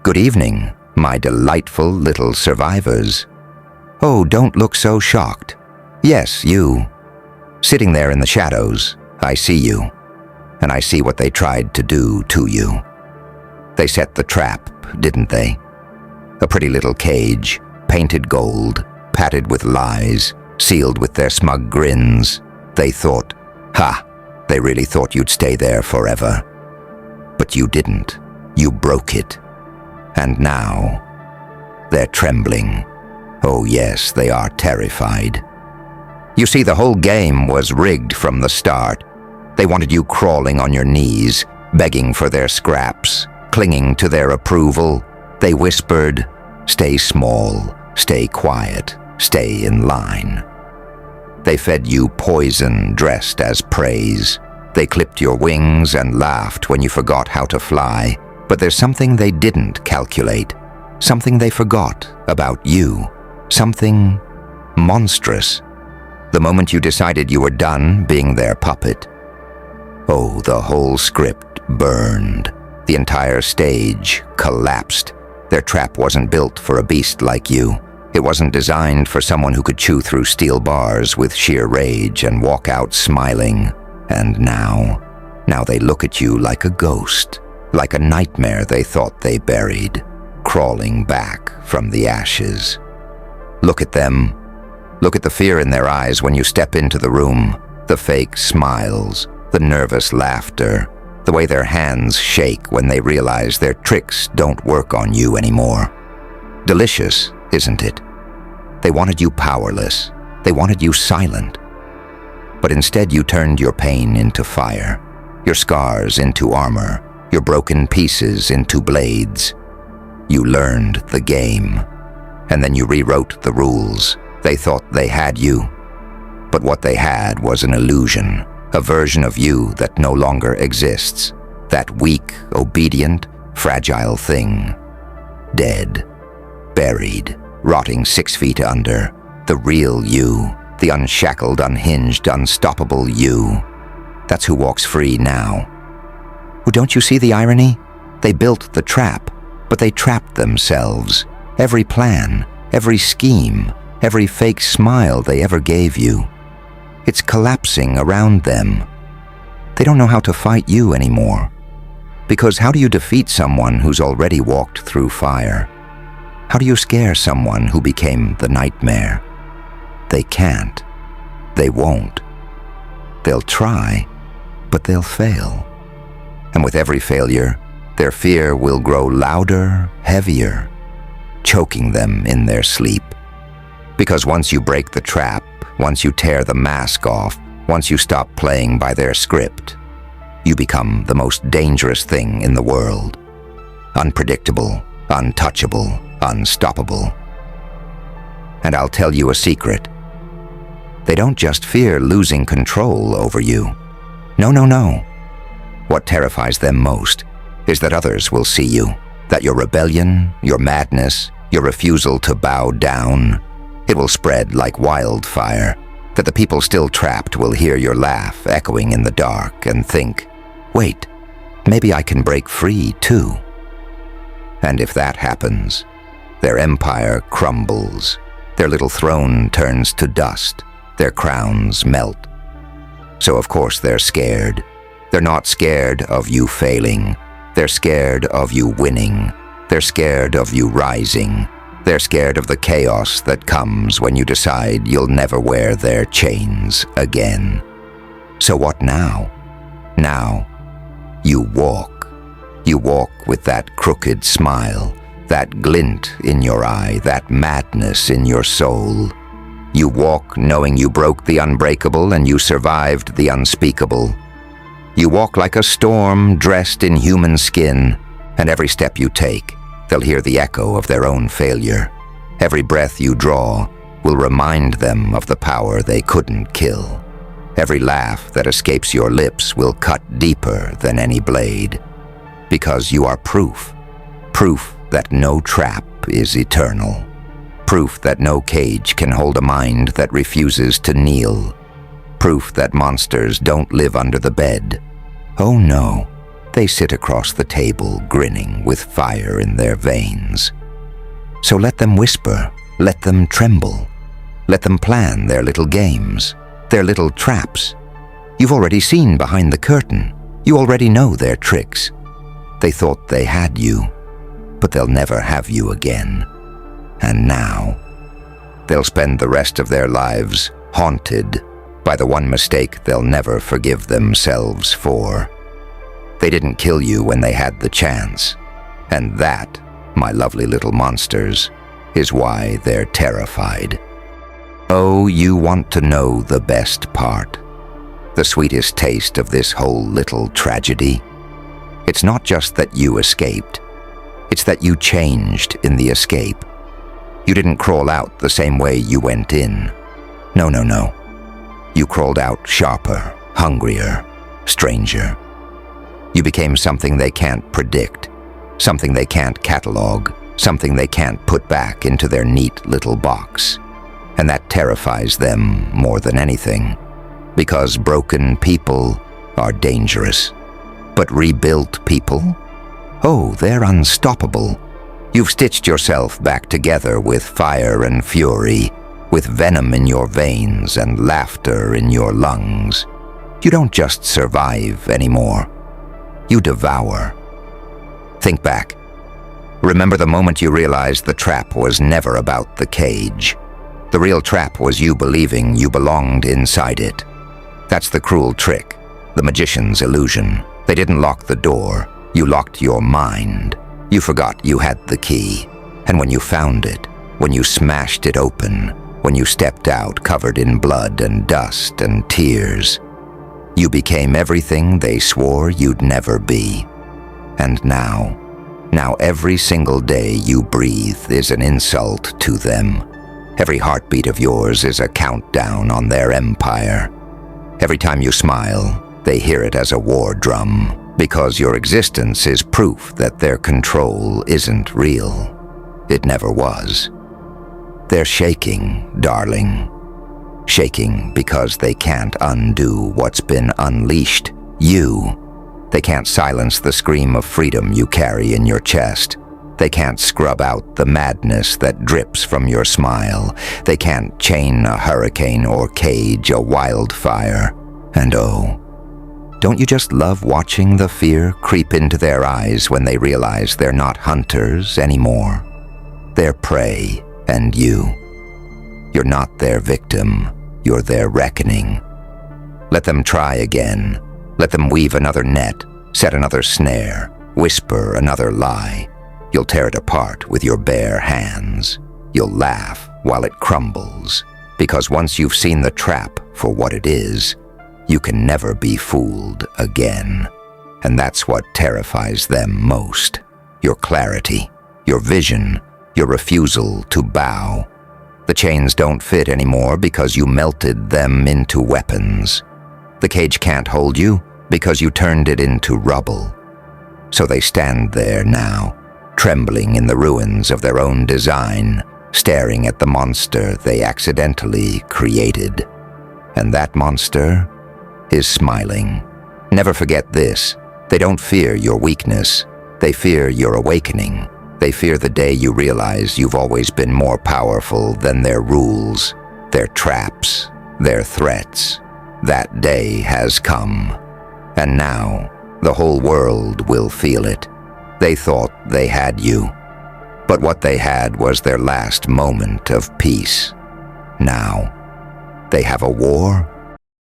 Good evening, my delightful little survivors. Oh, don't look so shocked. Yes, you. Sitting there in the shadows, I see you, and I see what they tried to do to you. They set the trap, didn't they? A pretty little cage, painted gold, padded with lies, sealed with their smug grins. They thought, ha, they really thought you'd stay there forever. But you didn't. You broke it. And now, they're trembling. Oh yes, they are terrified. You see, the whole game was rigged from the start. They wanted you crawling on your knees, begging for their scraps, clinging to their approval. They whispered, stay small, stay quiet, stay in line. They fed you poison dressed as praise. They clipped your wings and laughed when you forgot how to fly. But there's something they didn't calculate, something they forgot about you, something monstrous. The moment you decided you were done being their puppet, oh, the whole script burned. The entire stage collapsed. Their trap wasn't built for a beast like you. It wasn't designed for someone who could chew through steel bars with sheer rage and walk out smiling. And now they look at you like a ghost, like a nightmare they thought they buried, crawling back from the ashes. Look at them. Look at the fear in their eyes when you step into the room, the fake smiles, the nervous laughter, the way their hands shake when they realize their tricks don't work on you anymore. Delicious, isn't it? They wanted you powerless. They wanted you silent. But instead you turned your pain into fire, your scars into armor, your broken pieces into blades. You learned the game, and then you rewrote the rules. They thought they had you, but what they had was an illusion, a version of you that no longer exists, that weak, obedient, fragile thing. Dead, buried, rotting 6 feet under, the real you, the unshackled, unhinged, unstoppable you. That's who walks free now. Well, don't you see the irony? They built the trap, but they trapped themselves. Every plan, every scheme, every fake smile they ever gave you. It's collapsing around them. They don't know how to fight you anymore. Because how do you defeat someone who's already walked through fire? How do you scare someone who became the nightmare? They can't. They won't. They'll try, but they'll fail. And with every failure, their fear will grow louder, heavier, choking them in their sleep. Because once you break the trap, once you tear the mask off, once you stop playing by their script, you become the most dangerous thing in the world. Unpredictable, untouchable, unstoppable. And I'll tell you a secret. They don't just fear losing control over you. No, no, no. What terrifies them most is that others will see you, that your rebellion, your madness, your refusal to bow down, it will spread like wildfire, that the people still trapped will hear your laugh echoing in the dark and think, wait, maybe I can break free too. And if that happens, their empire crumbles, their little throne turns to dust, their crowns melt. So of course they're scared. They're not scared of you failing. They're scared of you winning. They're scared of you rising. They're scared of the chaos that comes when you decide you'll never wear their chains again. So what now? Now, you walk. You walk with that crooked smile, that glint in your eye, that madness in your soul. You walk knowing you broke the unbreakable and you survived the unspeakable. You walk like a storm dressed in human skin, and every step you take, they'll hear the echo of their own failure. Every breath you draw will remind them of the power they couldn't kill. Every laugh that escapes your lips will cut deeper than any blade. Because you are proof. Proof that no trap is eternal. Proof that no cage can hold a mind that refuses to kneel. Proof that monsters don't live under the bed. Oh no, They sit across the table, grinning with fire in their veins. So let them whisper, let them tremble. Let them plan their little games, their little traps. You've already seen behind the curtain. You already know their tricks. They thought they had you, but they'll never have you again. And now, they'll spend the rest of their lives haunted by the one mistake they'll never forgive themselves for. They didn't kill you when they had the chance, and that, my lovely little monsters, is why they're terrified. Oh, you want to know the best part, the sweetest taste of this whole little tragedy? It's not just that you escaped, it's that you changed in the escape. You didn't crawl out the same way you went in. No, no, no. You crawled out sharper, hungrier, stranger. You became something they can't predict, something they can't catalog, something they can't put back into their neat little box. And that terrifies them more than anything, because broken people are dangerous. But rebuilt people? Oh, they're unstoppable. You've stitched yourself back together with fire and fury, with venom in your veins and laughter in your lungs. You don't just survive anymore. You devour. Think back. Remember the moment you realized the trap was never about the cage. The real trap was you believing you belonged inside it. That's the cruel trick, the magician's illusion. They didn't lock the door. You locked your mind. You forgot you had the key. And when you found it, when you smashed it open, when you stepped out covered in blood and dust and tears, you became everything they swore you'd never be. And now every single day you breathe is an insult to them. Every heartbeat of yours is a countdown on their empire. Every time you smile, they hear it as a war drum, because your existence is proof that their control isn't real. It never was. They're shaking, darling. Shaking because they can't undo what's been unleashed. You. They can't silence the scream of freedom you carry in your chest. They can't scrub out the madness that drips from your smile. They can't chain a hurricane or cage a wildfire. And oh, don't you just love watching the fear creep into their eyes when they realize they're not hunters anymore? They're prey, and you're not their victim, you're their reckoning. Let them try again. Let them weave another net, set another snare, whisper another lie. You'll tear it apart with your bare hands. You'll laugh while it crumbles, because once you've seen the trap for what it is, you can never be fooled again. And that's what terrifies them most. Your clarity, your vision, your refusal to bow. The chains don't fit anymore because you melted them into weapons. The cage can't hold you because you turned it into rubble. So they stand there now, trembling in the ruins of their own design, staring at the monster they accidentally created. And that monster is smiling. Never forget this. They don't fear your weakness. They fear your awakening. They fear the day you realize you've always been more powerful than their rules, their traps, their threats. That day has come. And now, the whole world will feel it. They thought they had you, but what they had was their last moment of peace. Now, they have a war